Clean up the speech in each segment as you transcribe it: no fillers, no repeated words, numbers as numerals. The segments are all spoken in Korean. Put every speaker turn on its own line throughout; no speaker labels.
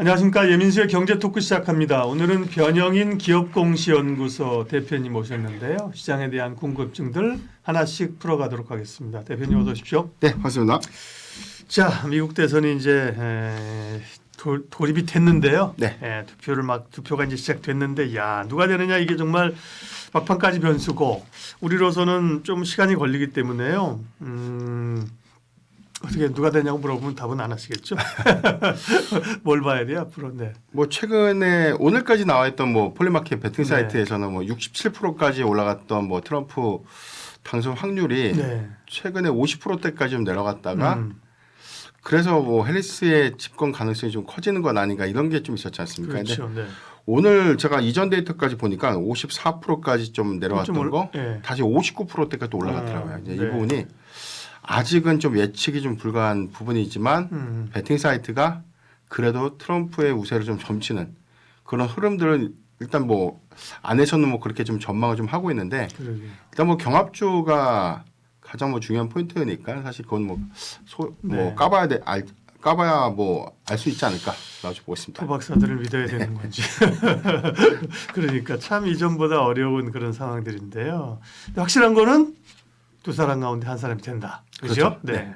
안녕하십니까. 예민수의 경제 토크 시작합니다. 오늘은 변영인 기업공시연구소 대표님 모셨는데요. 시장에 대한 궁금증들 하나씩 풀어가도록 하겠습니다. 대표님 어서 오십시오.
네, 반갑습니다.
자, 미국 대선이 이제 돌입이 됐는데요.
네.
투표가 이제 시작됐는데, 야 누가 되느냐 이게 정말 막판까지 변수고 우리로서는 좀 시간이 걸리기 때문에요. 어떻게 누가 되냐고 물어보면 답은 안 하시겠죠? 뭘 봐야 돼요 앞으로? 네.
뭐 최근에 오늘까지 나와있던 뭐 폴리마켓 베팅
네.
사이트에서는 뭐 67%까지 올라갔던 뭐 트럼프 당선 확률이
네.
최근에 50%대까지 좀 내려갔다가 그래서 뭐 해리스의 집권 가능성이 좀 커지는 건 아닌가 이런 게 좀 있었지 않습니까?
그렇죠.
근데
네.
오늘 제가 이전 데이터까지 보니까 54%까지 좀 내려왔던 거
네.
다시 59%대까지 또 올라갔더라고요. 이제
네.
이 부분이 아직은 좀 예측이 좀 불가한 부분이지만 베팅 사이트가 그래도 트럼프의 우세를 좀 점치는 그런 흐름들은 일단 뭐 안에서는 뭐 그렇게 좀 전망을 좀 하고 있는데
그러게.
일단 뭐 경합주가 가장 뭐 중요한 포인트니까 사실 그건 뭐
네.
까봐야 뭐 알 수 있지 않을까라고 보고 있습니다.
토박사들을 믿어야 되는 건지. 그러니까 참 이전보다 어려운 그런 상황들인데요. 확실한 거는 두 사람 가운데 한 사람이 된다. 그렇죠?
그렇죠.
네.
네.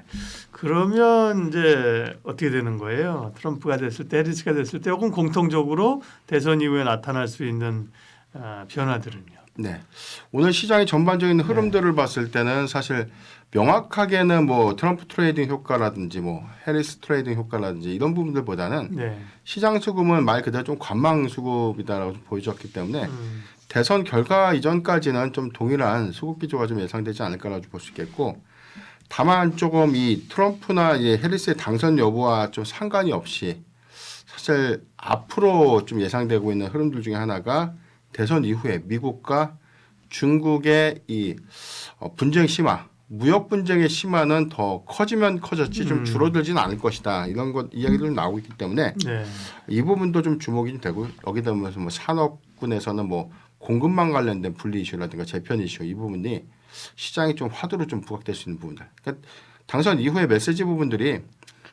그러면 이제 어떻게 되는 거예요? 트럼프가 됐을 때, 해리스가 됐을 때, 혹은 공통적으로 대선 이후에 나타날 수 있는 변화들은요.
네. 오늘 시장의 전반적인 흐름들을 봤을 때는 사실 명확하게는 뭐 트럼프 트레이딩 효과라든지 뭐 해리스 트레이딩 효과라든지 이런 부분들보다는
네.
시장 수급은 말 그대로 좀 관망 수급이다라고 보여졌기 때문에 대선 결과 이전까지는 좀 동일한 수급 기조가 좀 예상되지 않을까라고 볼 수 있겠고 다만 조금 이 트럼프나 이 해리스의 당선 여부와 좀 상관이 없이 사실 앞으로 좀 예상되고 있는 흐름들 중에 하나가 대선 이후에 미국과 중국의 이 분쟁 심화, 무역 분쟁의 심화는 더 커지면 커졌지 좀 줄어들지는 않을 것이다. 이런 것 이야기들 나오고 있기 때문에
네.
이 부분도 좀 주목이 좀 되고 여기다 보면서 뭐 산업군에서는 뭐 공급망 관련된 분리 이슈라든가 재편 이슈 이 부분이 시장이 좀 화두로 좀 부각될 수 있는 부분들. 그러니까 당선 이후의 메시지 부분들이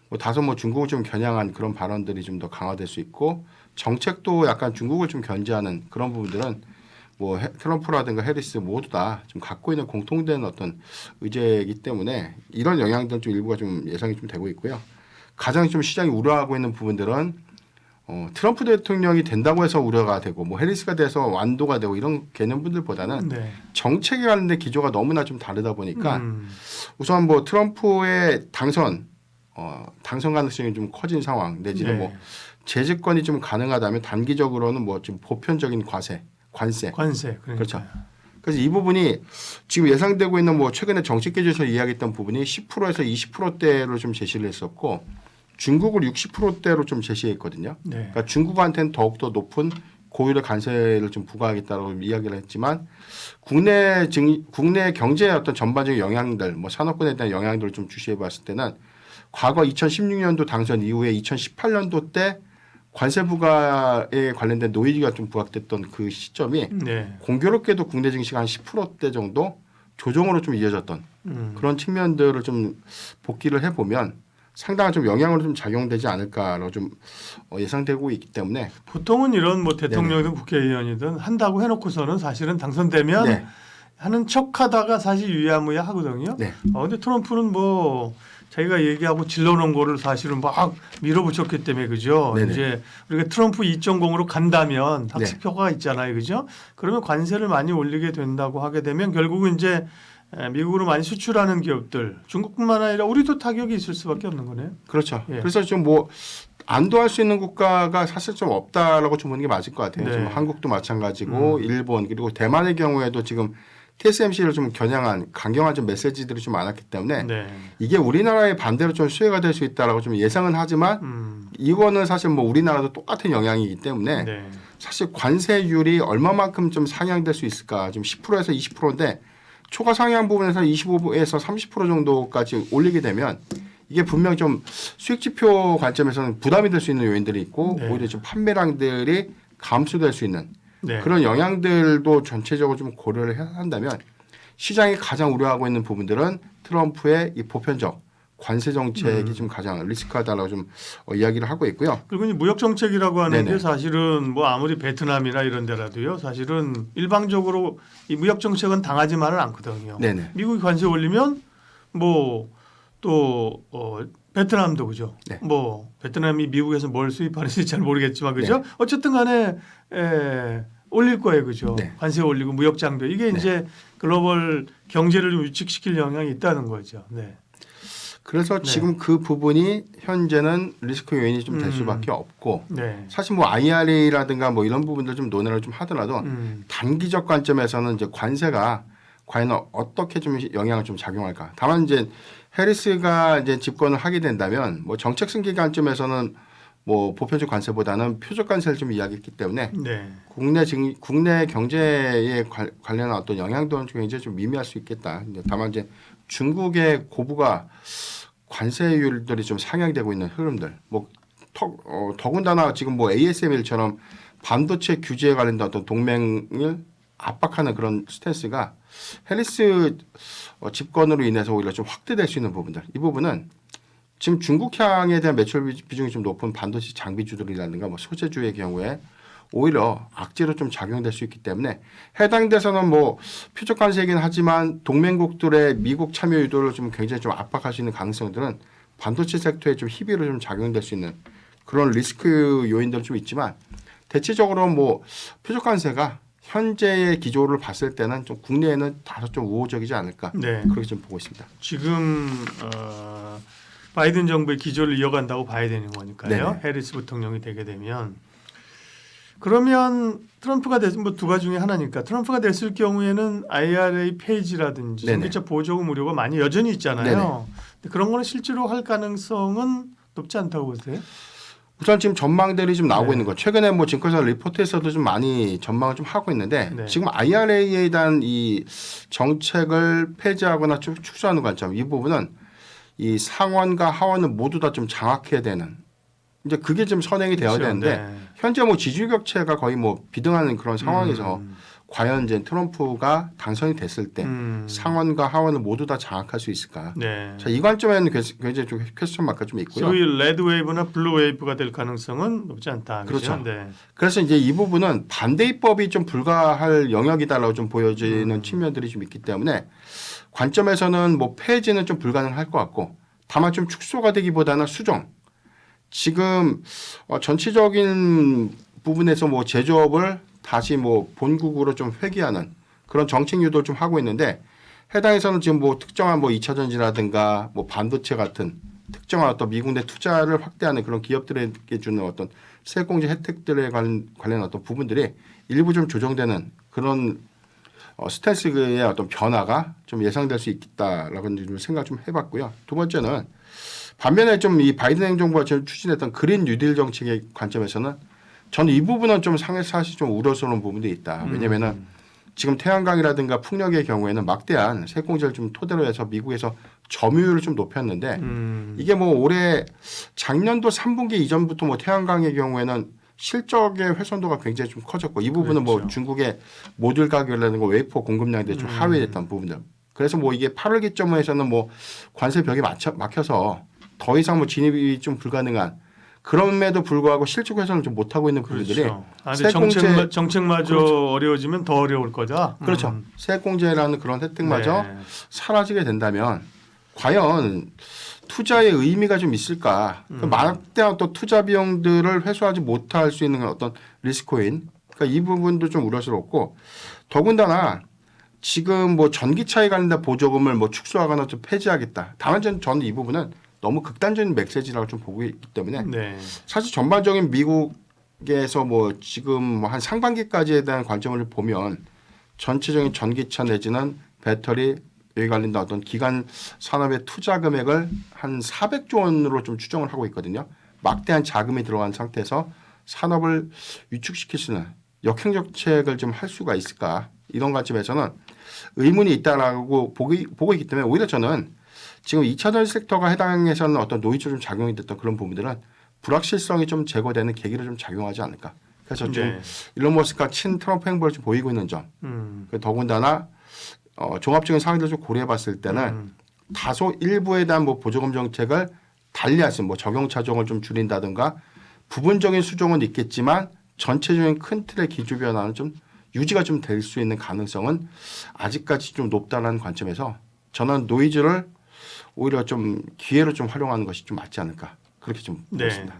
뭐 다소 뭐 중국을 좀 겨냥한 그런 발언들이 좀 더 강화될 수 있고 정책도 약간 중국을 좀 견제하는 그런 부분들은 뭐 트럼프라든가 해리스 모두 다 좀 갖고 있는 공통된 어떤 의제이기 때문에 이런 영향들 좀 일부가 좀 예상이 좀 되고 있고요. 가장 좀 시장이 우려하고 있는 부분들은 트럼프 대통령이 된다고 해서 우려가 되고 뭐 해리스가 돼서 완도가 되고 이런 개념분들보다는
네.
정책에 관련된 기조가 너무나 좀 다르다 보니까 우선 뭐 트럼프의 당선 가능성이 좀 커진 상황 내지는
네.
뭐 재집권이 좀 가능하다면 단기적으로는 뭐 좀 보편적인 관세
그러니까요.
그렇죠. 그래서 이 부분이 지금 예상되고 있는 뭐 최근에 정책 기조에서 이야기했던 부분이 10%에서 20%대로 좀 제시를 했었고 중국을 60%대로 좀 제시했거든요.
네.
그러니까 중국한테는 더욱더 높은 고율의 관세를 좀 부과하겠다고 이야기를 했지만 국내 경제의 어떤 전반적인 영향들, 뭐 산업군에 대한 영향들을 좀 주시해 봤을 때는 과거 2016년도 당선 이후에 2018년도 때 관세 부과에 관련된 노이즈가 좀 부각됐던 그 시점이
네.
공교롭게도 국내 증시가 한 10%대 정도 조정으로 좀 이어졌던 그런 측면들을 좀 복기를 해보면 상당한 좀 영향으로 좀 작용되지 않을까로 좀 예상되고 있기 때문에
보통은 이런 뭐 대통령이든 국회의원이든 한다고 해놓고서는 사실은 당선되면
네.
하는 척하다가 사실 유야무야 하거든요.
네.
근데 트럼프는 뭐 자기가 얘기하고 질러놓은 거를 사실은 막 밀어붙였기 때문에 그죠.
네네.
이제 우리가 트럼프 2.0으로 간다면
네.
학습효과가 있잖아요, 그죠. 그러면 관세를 많이 올리게 된다고 하게 되면 결국은 이제 미국으로 많이 수출하는 기업들, 중국뿐만 아니라 우리도 타격이 있을 수밖에 없는 거네요.
그렇죠.
예.
그래서 좀 뭐 안도할 수 있는 국가가 사실 좀 없다라고 좀 보는 게 맞을 것 같아요.
네.
지금 한국도 마찬가지고 일본 그리고 대만의 경우에도 지금 TSMC를 좀 겨냥한 강경한 좀 메시지들이 좀 많았기 때문에
네.
이게 우리나라의 반대로 좀 수혜가 될 수 있다라고 좀 예상은 하지만 이거는 사실 뭐 우리나라도 똑같은 영향이기 때문에
네.
사실 관세율이 얼마만큼 좀 상향될 수 있을까 지금 10%에서 20%인데 초과 상향 부분에서 25에서 30% 정도까지 올리게 되면 이게 분명 좀 수익 지표 관점에서는 부담이 될 수 있는 요인들이 있고
네.
오히려 좀 판매량들이 감소될 수 있는
네.
그런 영향들도 전체적으로 좀 고려를 한다면 시장이 가장 우려하고 있는 부분들은 트럼프의 이 보편적 관세 정책이 좀 가장 리스크하다라고 좀 이야기를 하고 있고요.
그리고 이 무역 정책이라고 하는
네네.
게 사실은 뭐 아무리 베트남이나 이런 데라도요. 사실은 일방적으로 이 무역 정책은 당하지만은 않거든요.
네네.
미국이 관세 올리면 뭐 또 베트남도 그죠.
네.
뭐 베트남이 미국에서 뭘 수입하는지 잘 모르겠지만 그죠. 어쨌든 간에 올릴 거예요, 그죠.
네.
관세 올리고 무역 장벽 이게
네.
이제 글로벌 경제를 좀 위축시킬 영향이 있다는 거죠. 네.
그래서
네.
지금 그 부분이 현재는 리스크 요인이 좀 될 수밖에 없고
네.
사실 뭐 IRA라든가 뭐 이런 부분들 좀 논의를 좀 하더라도 단기적 관점에서는 이제 관세가 과연 어떻게 좀 영향을 좀 작용할까. 다만 이제 해리스가 이제 집권을 하게 된다면 뭐 정책 승계 관점에서는 뭐 보편적 관세보다는 표적 관세를 좀 이야기했기 때문에
네.
국내 경제에 관련한 어떤 영향도는 굉장히 좀 미미할 수 있겠다. 다만 이제 중국의 고부가 관세율들이 좀 상향되고 있는 흐름들. 뭐 더군다나 지금 뭐 ASML처럼 반도체 규제에 관련된 어떤 동맹을 압박하는 그런 스탠스가 해리스 집권으로 인해서 오히려 좀 확대될 수 있는 부분들. 이 부분은 지금 중국향에 대한 매출 비중이 좀 높은 반도체 장비주들이라든가 뭐 소재주의 경우에 오히려 악재로 좀 작용될 수 있기 때문에 해당 데서는 뭐 표적 관세이긴 하지만 동맹국들의 미국 참여 유도를 좀 굉장히 좀 압박할 수 있는 가능성들은 반도체 섹터에 좀 희비로 좀 작용될 수 있는 그런 리스크 요인들은 좀 있지만 대체적으로 뭐 표적 관세가 현재의 기조를 봤을 때는 좀 국내에는 다소 좀 우호적이지 않을까
네.
그렇게 좀 보고 있습니다.
지금 바이든 정부의 기조를 이어간다고 봐야 되는 거니까요.
네네.
해리스 부통령이 되게 되면 그러면 트럼프가 됐으면 뭐 두 가지 중에 하나니까 트럼프가 됐을 경우에는 IRA 폐지라든지
네네.
전기차 보조금 무료가 많이 여전히 있잖아요. 근데 그런 거는 실제로 할 가능성은 높지 않다고 보세요?
우선 지금 전망들이 좀 나오고
네.
있는 거. 최근에 뭐 증권사 리포트에서도 좀 많이 전망을 좀 하고 있는데
네.
지금 IRA에 대한 이 정책을 폐지하거나 축소하는 관점 이 부분은 이 상원과 하원을 모두 다 좀 장악해야 되는 이제 그게 좀 선행이 되어야
그렇죠.
되는데
네.
현재 뭐 지지율 격차가 거의 뭐 비등하는 그런 상황에서 과연 이제 트럼프가 당선이 됐을 때 상원과 하원을 모두 다 장악할 수 있을까?
네.
자, 이 관점에는 굉장히 좀 퀘스천 마크가 좀 있고요.
소위 레드 웨이브나 블루 웨이브가 될 가능성은 높지 않다.
그렇죠.
네.
그래서 이제 이 부분은 반대 입법이 좀 불가할 영역이다라고 좀 보여지는 측면들이 좀 있기 때문에 관점에서는 뭐 폐지는 좀 불가능할 것 같고 다만 좀 축소가 되기보다는 수정. 지금 전체적인 부분에서 뭐 제조업을 다시 뭐 본국으로 좀 회귀하는 그런 정책 유도를 좀 하고 있는데 해당에서는 지금 뭐 특정한 뭐 2차 전지라든가 뭐 반도체 같은 특정한 어떤 미국 내 투자를 확대하는 그런 기업들에게 주는 어떤 세액공제 혜택들에 관련 어떤 부분들이 일부 좀 조정되는 그런 스탠스의 어떤 변화가 좀 예상될 수 있겠다라고 좀 생각 좀 해봤고요. 두 번째는 반면에 좀 이 바이든 행정부가 지금 추진했던 그린 뉴딜 정책의 관점에서는 저는 이 부분은 좀 사실 좀 우려스러운 부분도 있다. 왜냐면은 지금 태양광이라든가 풍력의 경우에는 막대한 세공제를 좀 토대로 해서 미국에서 점유율을 좀 높였는데 이게 뭐 올해 작년도 3분기 이전부터 뭐 태양광의 경우에는 실적의 훼손도가 굉장히 좀 커졌고 이 부분은
그렇죠.
뭐 중국의 모듈 가격이라든가 웨이퍼 공급량에 대해 좀 하회됐던 부분들. 그래서 뭐 이게 8월 기점에서는 뭐 관세 벽이 막혀서 더 이상 뭐 진입이 좀 불가능한 그럼에도 불구하고 실적 훼손을 좀 못하고 있는 부분들이
그렇죠. 근데 정책마저
그렇죠.
어려워지면 더 어려울 거다.
그렇죠. 세액공제라는 그런 혜택마저
네.
사라지게 된다면 과연 투자의 의미가 좀 있을까? 막대한 또 투자 비용들을 회수하지 못할 수 있는 어떤 리스크인. 그러니까 이 부분도 좀 우려스럽고 더군다나 지금 뭐 전기차에 관련된 보조금을 뭐 축소하거나 좀 폐지하겠다. 다만 저는 이 부분은 너무 극단적인 메시지라고 좀 보고 있기 때문에
네.
사실 전반적인 미국에서 뭐 지금 뭐 한 상반기까지에 대한 관점을 보면 전체적인 전기차 내지는 배터리 여기 관련된 어떤 기간 산업의 투자 금액을 한 400조 원으로 좀 추정을 하고 있거든요. 막대한 자금이 들어간 상태에서 산업을 위축시킬 수 있는 역행정책을 좀 할 수가 있을까 이런 관점에서는 의문이 있다라고 보고 있기 때문에 오히려 저는 지금 2차 전지 섹터가 해당해서는 어떤 노이즈로 좀 작용이 됐던 그런 부분들은 불확실성이 좀 제거되는 계기로 좀 작용하지 않을까. 그래서 좀
네.
일론 머스크가 친 트럼프 행보를 좀 보이고 있는 점. 더군다나 종합적인 상황들을 좀 고려해봤을 때는 다소 일부에 대한 뭐 보조금 정책을 달리하신 뭐 적용 차종을 좀 줄인다든가 부분적인 수정은 있겠지만 전체적인 큰 틀의 기조 변화는 좀 유지가 좀 될 수 있는 가능성은 아직까지 좀 높다는 관점에서 저는 노이즈를 오히려 좀 기회로 좀 활용하는 것이 좀 맞지 않을까 그렇게 좀 보고 있습니다.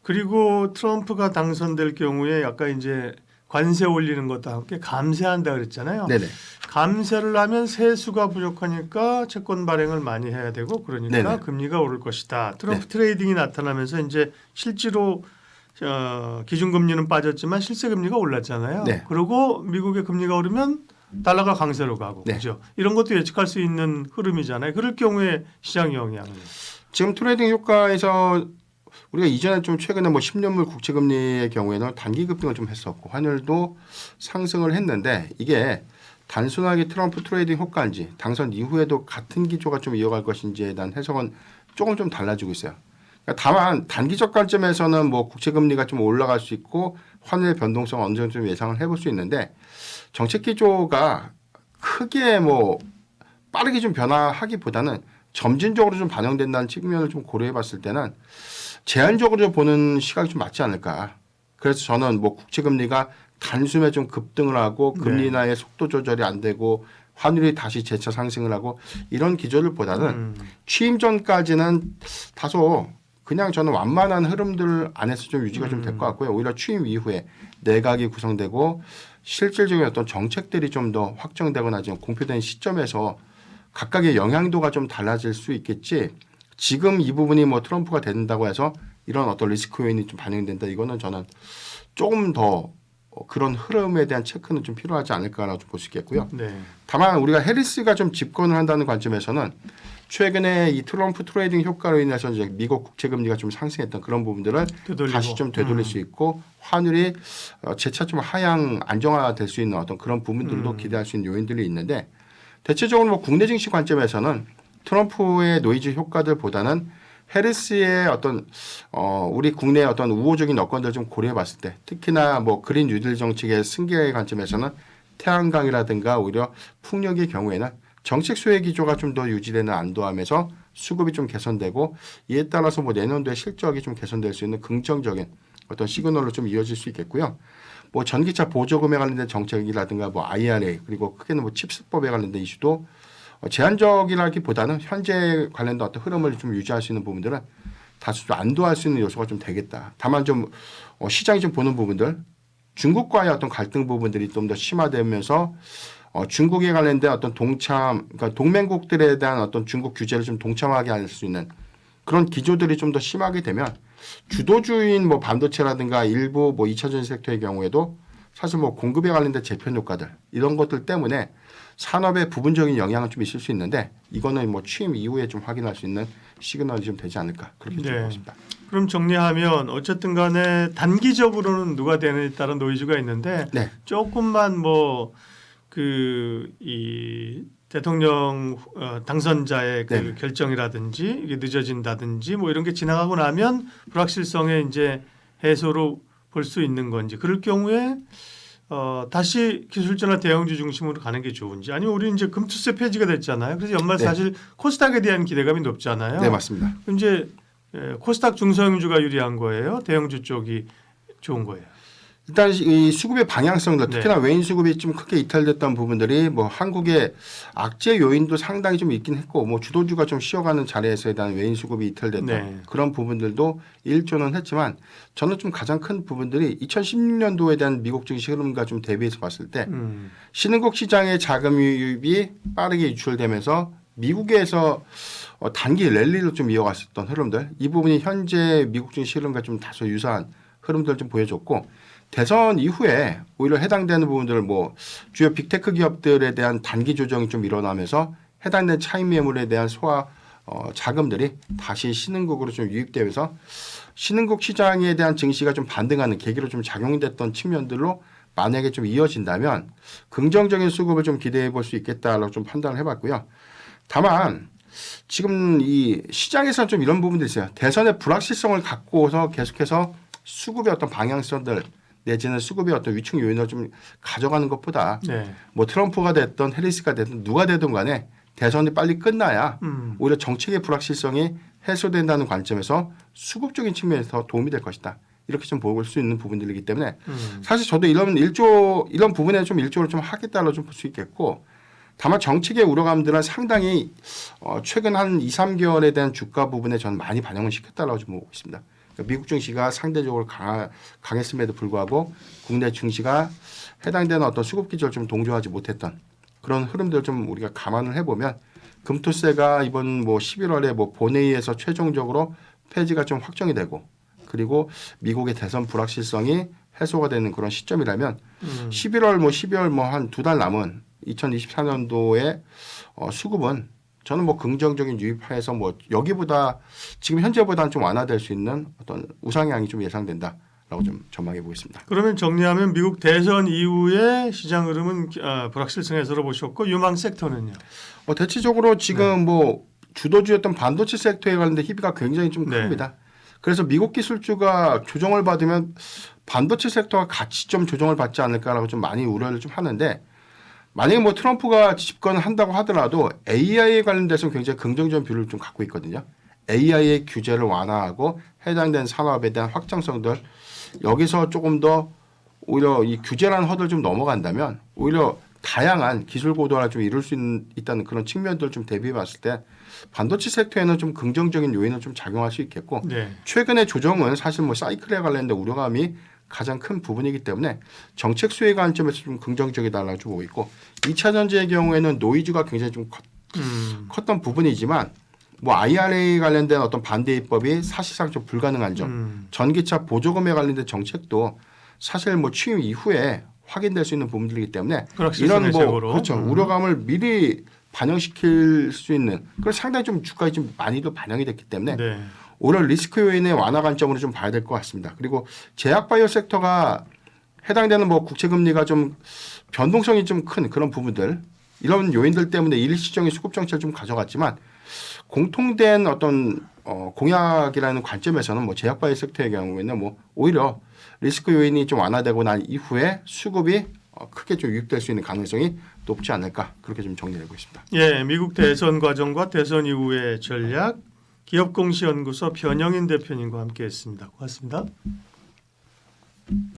그리고 트럼프가 당선될 경우에 아까 이제 관세 올리는 것과 함께 감세한다 그랬잖아요.
네네.
감세를 하면 세수가 부족하니까 채권 발행을 많이 해야 되고 그러니까
네네.
금리가 오를 것이다. 트럼프 트레이딩이 나타나면서 이제 실제로 기준금리는 빠졌지만 실세금리가 올랐잖아요.
네.
그리고 미국의 금리가 오르면 달러가 강세로 가고
네.
그죠. 이런 것도 예측할 수 있는 흐름이잖아요. 그럴 경우에 시장 영향은
지금 트레이딩 효과에서 우리가 이전에 좀 최근에 뭐 10년물 국채금리의 경우에는 단기 급등을 좀 했었고 환율도 상승을 했는데 이게 단순하게 트럼프 트레이딩 효과인지 당선 이후에도 같은 기조가 좀 이어갈 것인지에 대한 해석은 조금 좀 달라지고 있어요. 그러니까 다만 단기적 관점에서는 뭐 국채금리가 좀 올라갈 수 있고 환율의 변동성 어느 정도 좀 예상을 해볼 수 있는데 정책 기조가 크게 뭐 빠르게 좀 변화하기보다는 점진적으로 좀 반영된다는 측면을 좀 고려해 봤을 때는 제한적으로 보는 시각이 좀 맞지 않을까. 그래서 저는 뭐 국채금리가 단숨에 좀 급등을 하고 금리 인하의 속도 조절이 안 되고 환율이 다시 재차 상승을 하고 이런 기조들보다는 취임 전까지는 다소 그냥 저는 완만한 흐름들 안에서 좀 유지가 좀 될 것 같고요. 오히려 취임 이후에 내각이 구성되고 실질적인 어떤 정책들이 좀 더 확정되거나 지금 공표된 시점에서 각각의 영향도가 좀 달라질 수 있겠지. 지금 이 부분이 뭐 트럼프가 된다고 해서 이런 어떤 리스크 요인이 좀 반영된다. 이거는 저는 조금 더 그런 흐름에 대한 체크는 좀 필요하지 않을까라고 좀 볼 수 있겠고요.
네.
다만 우리가 해리스가 좀 집권을 한다는 관점에서는 최근에 이 트럼프 트레이딩 효과로 인해서 이제 미국 국채 금리가 좀 상승했던 그런 부분들을
되돌리고.
다시 좀 되돌릴 수 있고 환율이 재차 좀 하향 안정화될 수 있는 어떤 그런 부분들도 기대할 수 있는 요인들이 있는데 대체적으로 뭐 국내 증시 관점에서는 트럼프의 노이즈 효과들보다는 해리스의 어떤 우리 국내의 어떤 우호적인 여건들을 좀 고려해봤을 때 특히나 뭐 그린 뉴딜 정책의 승계의 관점에서는 태양광이라든가 오히려 풍력의 경우에는 정책 수혜 기조가 좀 더 유지되는 안도함에서 수급이 좀 개선되고 이에 따라서 뭐 내년도에 실적이 좀 개선될 수 있는 긍정적인 어떤 시그널로 좀 이어질 수 있겠고요. 뭐 전기차 보조금에 관련된 정책이라든가 뭐 IRA 그리고 크게는 뭐 칩스법에 관련된 이슈도 제한적이라기보다는 현재 관련된 어떤 흐름을 좀 유지할 수 있는 부분들은 다소 좀 안도할 수 있는 요소가 좀 되겠다. 다만 좀 시장이 좀 보는 부분들 중국과의 어떤 갈등 부분들이 좀 더 심화되면서 중국에 관련된 어떤 그러니까 동맹국들에 대한 어떤 중국 규제를 좀 동참하게 할 수 있는 그런 기조들이 좀 더 심하게 되면 주도주인 뭐 반도체라든가 일부 뭐 2차전지 섹터의 경우에도 사실 뭐 공급에 관련된 재편 효과들 이런 것들 때문에 산업에 부분적인 영향은 좀 있을 수 있는데 이거는 뭐 취임 이후에 좀 확인할 수 있는 시그널이 좀 되지 않을까 그렇게 좀 보고 있습니다.
그럼 정리하면 어쨌든 간에 단기적으로는 누가 되느냐에 따른 노이즈가 있는데
네.
조금만 뭐 이 대통령 당선자의 그
네.
결정이라든지 이게 늦어진다든지 뭐 이런 게 지나가고 나면 불확실성의 이제 해소로 볼 수 있는 건지 그럴 경우에 다시 기술주나 대형주 중심으로 가는 게 좋은지 아니면 우리 이제 금투세 폐지가 됐잖아요. 그래서 연말
네.
사실 코스닥에 대한 기대감이 높잖아요.
네 맞습니다.
그럼 이제 코스닥 중소형주가 유리한 거예요. 대형주 쪽이 좋은 거예요.
일단 이 수급의 방향성들
네.
특히나 외인 수급이 좀 크게 이탈됐던 부분들이 뭐 한국의 악재 요인도 상당히 좀 있긴 했고 뭐 주도주가 좀 쉬어가는 자리에서에 대한 외인 수급이 이탈됐던
네.
그런 부분들도 일조는 했지만 저는 좀 가장 큰 부분들이 2016년도에 대한 미국 증시 흐름과 좀 대비해서 봤을 때 신흥국 시장의 자금 유입이 빠르게 유출되면서 미국에서 단기 랠리로 좀 이어갔었던 흐름들 이 부분이 현재 미국 증시 흐름과 좀 다소 유사한 흐름들을 좀 보여줬고 대선 이후에 오히려 해당되는 부분들을 뭐 주요 빅테크 기업들에 대한 단기 조정이 좀 일어나면서 해당된 차익 매물에 대한 소화 자금들이 다시 신흥국으로 좀 유입되면서 신흥국 시장에 대한 증시가 좀 반등하는 계기로 좀 작용됐던 측면들로 만약에 좀 이어진다면 긍정적인 수급을 좀 기대해 볼 수 있겠다라고 좀 판단을 해봤고요. 다만 지금 이 시장에서는 좀 이런 부분들이 있어요. 대선의 불확실성을 갖고서 계속해서 수급의 어떤 방향성들 내지는 수급의 어떤 위축 요인을 좀 가져가는 것보다
네.
뭐 트럼프가 됐든 해리스가 됐든 누가 되든 간에 대선이 빨리 끝나야
음.
오히려 정책의 불확실성이 해소된다는 관점에서 수급적인 측면에서 도움이 될 것이다. 이렇게 좀 볼 수 있는 부분들이기 때문에 사실 저도 이런 부분에 좀 일조를 좀 하겠다고 좀 볼 수 있겠고 다만 정책의 우려감들은 상당히 최근 한 2, 3개월에 대한 주가 부분에 저는 많이 반영을 시켰다고 좀 보고 있습니다. 그러니까 미국 증시가 상대적으로 강했음에도 불구하고 국내 증시가 해당되는 어떤 수급 기조를 좀 동조하지 못했던 그런 흐름들을 좀 우리가 감안을 해보면 금토세가 이번 뭐 11월에 뭐 본회의에서 최종적으로 폐지가 좀 확정이 되고 그리고 미국의 대선 불확실성이 해소가 되는 그런 시점이라면 12월 뭐 한 2달 남은 2024년도에 수급은 저는 뭐 긍정적인 유입하에서 뭐 여기보다 지금 현재보다는 좀 완화될 수 있는 어떤 우상향이 좀 예상된다라고 좀 전망해 보겠습니다.
그러면 정리하면 미국 대선 이후에 시장 흐름은 불확실성 해소로 보셨고 유망 섹터는요?
대체적으로 지금 뭐 주도주였던 반도체 섹터에 관련된 희비가 굉장히 좀
네.
큽니다. 그래서 미국 기술주가 조정을 받으면 반도체 섹터가 같이 좀 조정을 받지 않을까라고 좀 많이 우려를 좀 하는데 만약에 뭐 트럼프가 집권한다고 하더라도 AI에 관련돼서는 굉장히 긍정적인 뷰를 좀 갖고 있거든요. AI의 규제를 완화하고 해당된 산업에 대한 확장성들 여기서 조금 더 오히려 이 규제라는 허들을 좀 넘어간다면 오히려 다양한 기술 고도화를 좀 이룰 수 있다는 그런 측면들을 좀 대비해 봤을 때 반도체 섹터에는 좀 긍정적인 요인을 좀 작용할 수 있겠고
네.
최근의 조정은 사실 뭐 사이클에 관련된 우려감이 가장 큰 부분이기 때문에 정책 수혜 관점에서 좀 긍정적이다라고 좀 보고 있고 2차 전지의 경우에는 노이즈가 굉장히 좀 컸던 부분이지만 뭐 IRA 관련된 어떤 반대 입법이 사실상 좀 불가능한 점, 전기차 보조금에 관련된 정책도 사실 뭐 취임 이후에 확인될 수 있는 부분들이기 때문에 이런 뭐 그렇죠 우려감을 미리 반영시킬 수 있는 그런 상당히 좀 주가에 좀 많이도 반영이 됐기 때문에
네.
오히려 리스크 요인의 완화 관점으로 좀 봐야 될 것 같습니다. 그리고 제약 바이오 섹터가 해당되는 뭐 국채 금리가 좀 변동성이 좀 큰 그런 부분들 이런 요인들 때문에 일시적인 수급 정책을 좀 가져갔지만 공통된 어떤 공약이라는 관점에서는 뭐 제약 바이오 섹터의 경우에는 뭐 오히려 리스크 요인이 좀 완화되고 난 이후에 수급이 크게 좀 유입될 수 있는 가능성이 높지 않을까 그렇게 좀 정리하고 있습니다.
예, 미국 대선 과정과 대선 이후의 전략 기업공시연구소 변영인 대표님과 함께했습니다. 고맙습니다.